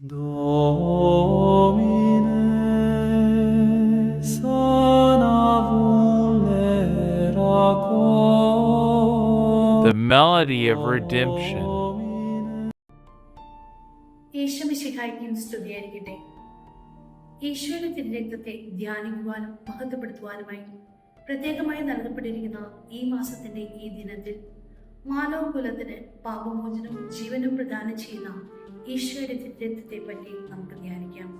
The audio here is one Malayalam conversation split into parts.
Domine, sana vulnera quo. The melody of redemption. യേശുമിശിഹായ്ക്കും സ്തുതിയായിരിക്കട്ടെ. ഈശോയുടെ തിരുരക്തത്തെ ധ്യാനിക്കുവാനും മഹത്വപ്പെടുത്തുവാനുമായി പ്രത്യേകമായി നൽകപ്പെട്ടിരിക്കുന്ന ഈ മാസത്തിന്റെ ഈ ദിനത്തിൽ മാനവകുലത്തിന് പാപമോചനവും ജീവനും പ്രദാനം ചെയ്യുന്ന ഈശോയുടെ തിരുരക്തത്തെ പറ്റി നമുക്ക് ധ്യാനിക്കാം.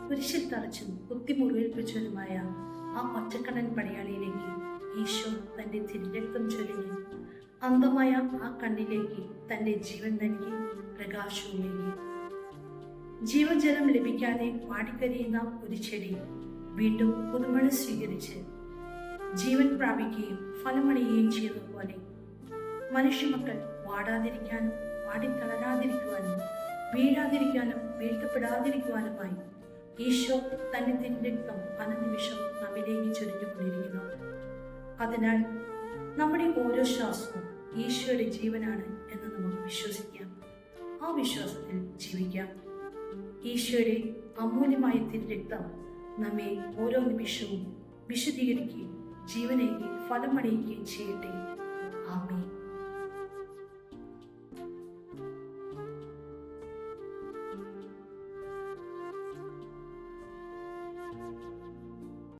കുരിശിൽ തറച്ചും കുത്തിമുറിവേൽപ്പിച്ചതുമായ ആ ഒറ്റക്കണ്ണൻ പടയാളിയിലേക്ക് ഈശോ തന്റെ തിരുരക്തം ചൊരിഞ്ഞ് അന്ധമായ ആ കണ്ണിലേക്ക് തന്റെ ജീവൻ നൽകി പ്രകാശവുമേകി. ജീവജലം ലഭിക്കാതെ വാടിക്കരിയുന്ന ഒരു ചെടി വീണ്ടും പുതുമഴ സ്വീകരിച്ച് ജീവൻ പ്രാപിക്കുകയും ഫലമണിയുകയും ചെയ്തതുപോലെ മനുഷ്യമക്കൾ വാടാതിരിക്കാനും വാടിത്തളരാതിരിക്കുവാനും വീഴാതിരിക്കാനും വീഴ്ത്തപ്പെടാതിരിക്കുവാനുമായി ഈശോ തന്റെ തിരുരക്തം അനുനിമിഷം നമ്മിലേക്ക് ചൊരിഞ്ഞുകൊണ്ടിരിക്കുന്നു. അതിനാൽ നമ്മുടെ ഓരോ ശ്വാസവും ഈശോയുടെ ജീവനാണ് എന്ന് നമുക്ക് വിശ്വസിക്കാം. ആ വിശ്വാസത്തിൽ ജീവിക്കാം. ഈശോയുടെ അമൂല്യമായ തിരുരക്തം നമ്മെ ഓരോ നിമിഷവും വിശദീകരിക്കുകയും ജീവനേക്ക് ഫലമണിയുകയും ചെയ്യട്ടെ. ആമേൻ.